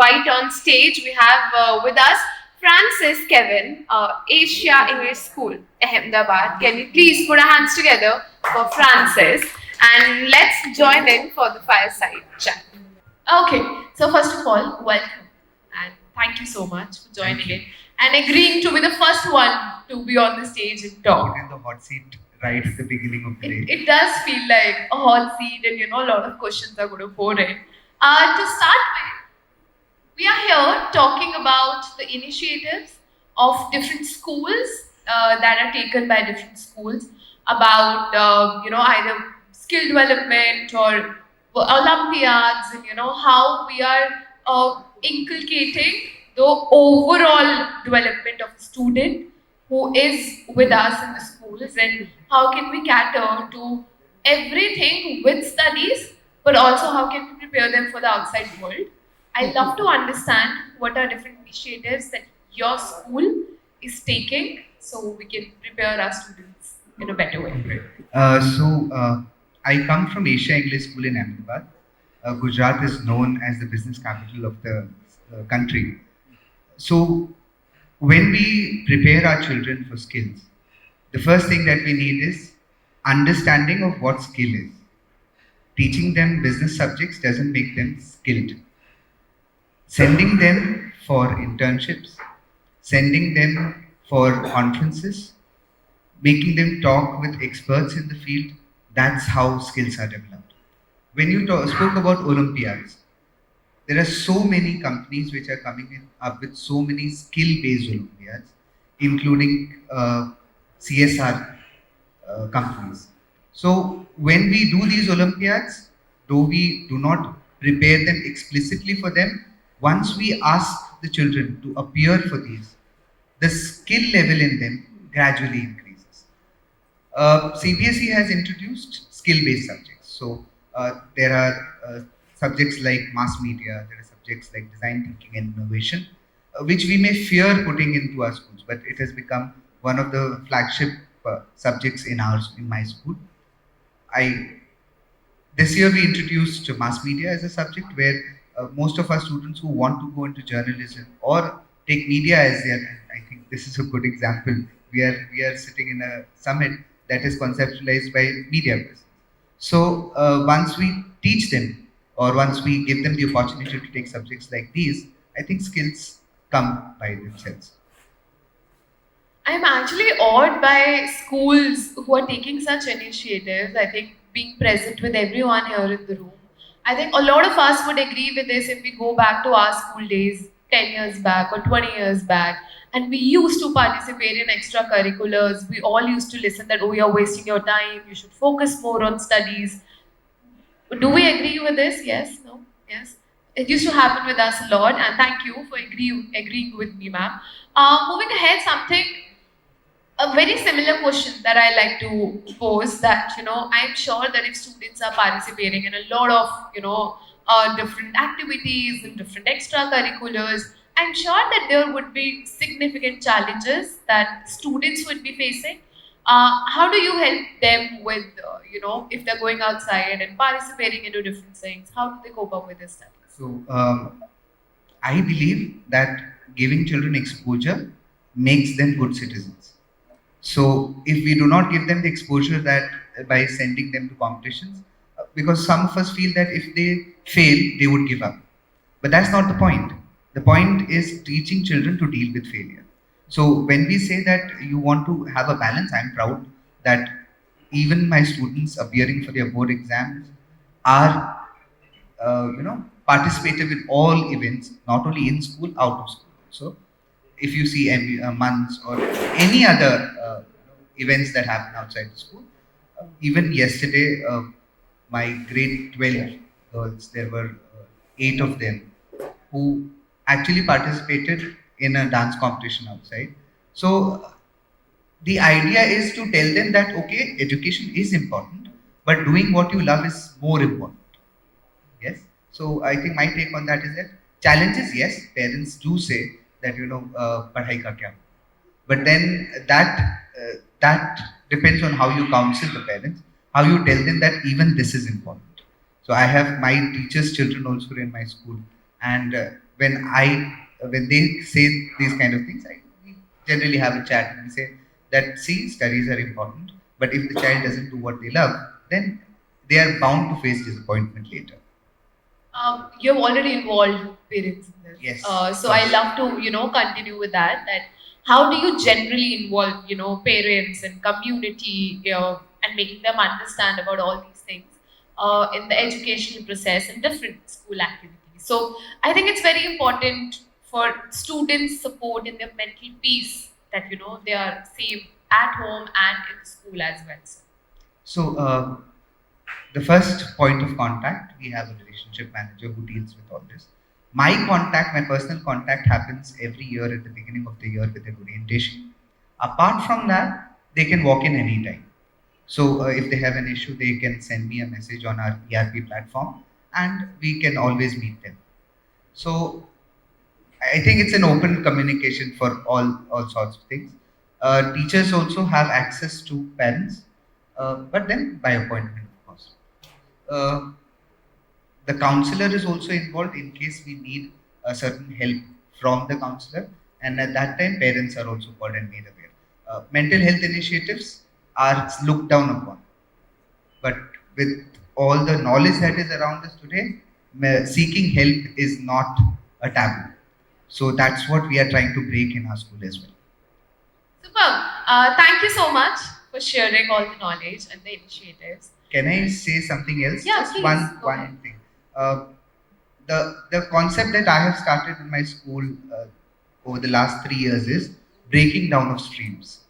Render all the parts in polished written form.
invite on stage, we have with us Francis Kevin, Asia English School, Ahmedabad. Can we please put our hands together for Francis and let's join in for the fireside chat. Okay, so first of all, welcome and thank you so much for joining in and agreeing to be the first one to be on the stage and talk. Put in the hot seat right at the beginning of the day. It does feel like a hot seat, and a lot of questions are going to pour in. To start with, we are here talking about the initiatives of different schools that are taken by different schools about either skill development or Olympiads, and how we are inculcating the overall development of the student who is with us in the schools, and how can we cater to everything with studies, but also how can we prepare them for the outside world. I love to understand what are different initiatives that your school is taking so we can prepare our students in a better way. Okay. I come from Asia English School in Ahmedabad. Gujarat is known as the business capital of the country. So, when we prepare our children for skills, the first thing that we need is understanding of what skill is. Teaching them business subjects doesn't make them skilled. Sending them for internships, sending them for conferences, making them talk with experts in the field, that's how skills are developed. When you spoke about Olympiads, there are so many companies which are coming up with so many skill-based Olympiads, including CSR companies. So when we do these Olympiads, though we do not prepare them explicitly for them, once we ask the children to appear for these, the skill level in them gradually increases. CBSE has introduced skill-based subjects. So there are subjects like mass media, there are subjects like design thinking and innovation, which we may fear putting into our schools, but it has become one of the flagship subjects in my school. This year we introduced mass media as a subject where most of our students who want to go into journalism or take media as their, and I think this is a good example. We are sitting in a summit that is conceptualized by media persons. So once we teach them or once we give them the opportunity to take subjects like these, I think skills come by themselves. I'm actually awed by schools who are taking such initiatives. I think being present with everyone here in the room. I think a lot of us would agree with this if we go back to our school days 10 years back or 20 years back. And we used to participate in extracurriculars. We all used to listen that, oh, you're wasting your time. You should focus more on studies. Do we agree with this? Yes? No? Yes? It used to happen with us a lot, and thank you for agreeing with me, ma'am. Moving ahead, a very similar question that I like to pose, that, I'm sure that if students are participating in a lot of, different activities and different extracurriculars, I'm sure that there would be significant challenges that students would be facing. How do you help them with, if they're going outside and participating into different things? How do they cope up with this studies? So I believe that giving children exposure makes them good citizens. So if we do not give them the exposure that by sending them to competitions, because some of us feel that if they fail, they would give up. But that's not the point. The point is teaching children to deal with failure. So when we say that you want to have a balance, I'm proud that even my students appearing for their board exams are, participative in all events, not only in school, out of school. So if you see months or any other events that happen outside the school, even yesterday, my grade 12 girls, there were 8 of them who actually participated in a dance competition outside. So the idea is to tell them that, okay, education is important, but doing what you love is more important. Yes. So I think my take on that is that challenges, yes, parents do say that, padhai ka kya. But then that depends on how you counsel the parents, how you tell them that even this is important. So I have my teachers' children also in my school, and when they say these kind of things, we generally have a chat and we say that see, studies are important, but if the child doesn't do what they love, then they are bound to face disappointment later. You've already involved parents in this. Yes. So I love to, continue with that. That how do you generally involve, parents and community, and making them understand about all these things in the educational process and different school activities. So I think it's very important for students' support in their mental peace that they are safe at home and in school as well. So the first point of contact, we have a relationship manager who deals with all this. My personal contact happens every year at the beginning of the year with an orientation. Apart from that, they can walk in anytime. So if they have an issue, they can send me a message on our ERP platform and we can always meet them. So I think it's an open communication for all sorts of things. Teachers also have access to parents, but then by appointment, of course. Uh, the counselor is also involved in case we need a certain help from the counselor, and at that time, parents are also called and made aware. Mental health initiatives are looked down upon, but with all the knowledge that is around us today, seeking help is not a taboo. So that's what we are trying to break in our school as well. Superb. Thank you so much for sharing all the knowledge and the initiatives. Can I say something else? Yeah, Just please, go ahead. one thing. Uh, the concept that I have started in my school over the last 3 years is breaking down of streams.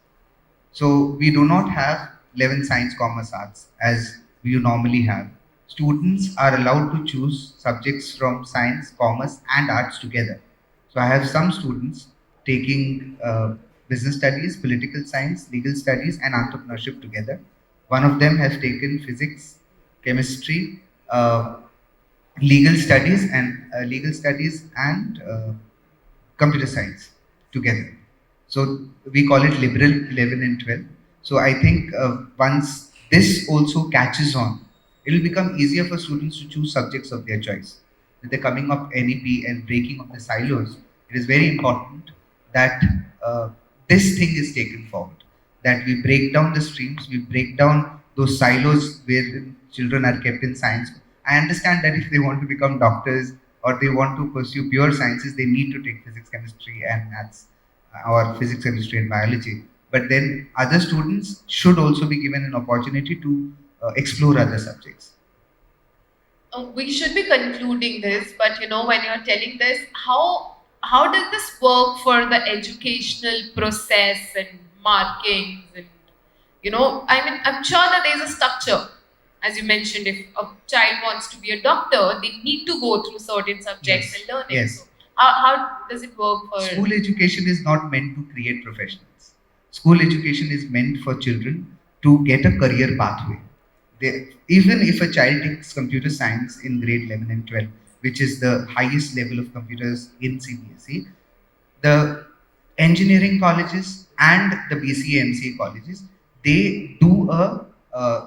So we do not have 11 science, commerce, arts as you normally have. Students are allowed to choose subjects from science, commerce, and arts together. So I have some students taking business studies, political science, legal studies, and entrepreneurship together. One of them has taken physics, chemistry, legal studies and computer science together. So we call it liberal 11 and 12. So I think once this also catches on, it will become easier for students to choose subjects of their choice. With the coming of NEP and breaking of the silos, it is very important that this thing is taken forward. That we break down the streams, we break down those silos where children are kept in science. I understand that if they want to become doctors or they want to pursue pure sciences, they need to take physics, chemistry, and maths, or physics, chemistry, and biology. But then other students should also be given an opportunity to explore other subjects. We should be concluding this, but when you're telling this, how does this work for the educational process and markings and I mean, I'm sure that there's a structure. As you mentioned, if a child wants to be a doctor, they need to go through certain subjects and learning. Yes. So how does it work for School education is not meant to create professionals. School education is meant for children to get a career pathway. Even if a child takes computer science in grade 11 and 12, which is the highest level of computers in CBSE, the engineering colleges and the BCA MCA colleges, they do a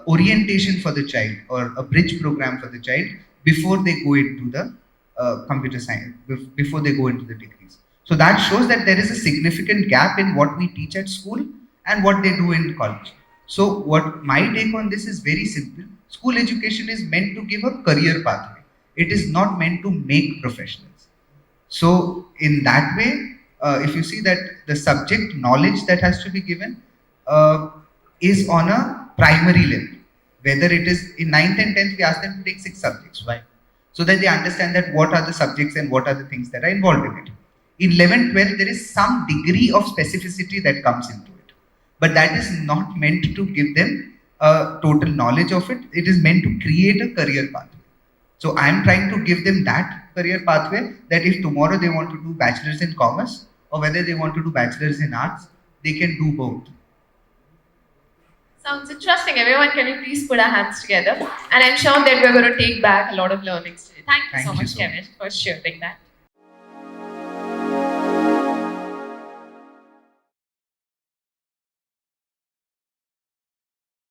orientation for the child or a bridge program for the child before they go into the computer science, before they go into the degrees. So that shows that there is a significant gap in what we teach at school and what they do in college. So what my take on this is very simple. School education is meant to give a career pathway. It is not meant to make professionals. So in that way, if you see that the subject knowledge that has to be given is on a primary level. Whether it is in 9th and 10th, we ask them to take 6 subjects. Why? So that they understand that what are the subjects and what are the things that are involved in it. In 11th, 12th, there is some degree of specificity that comes into it. But that is not meant to give them a total knowledge of it. It is meant to create a career pathway. So I am trying to give them that career pathway that if tomorrow they want to do bachelor's in commerce or whether they want to do bachelor's in arts, they can do both. Sounds interesting. Everyone, can you please put our hands together? And I'm sure that we're going to take back a lot of learnings today. Thank you so much, Kevin, for sharing that.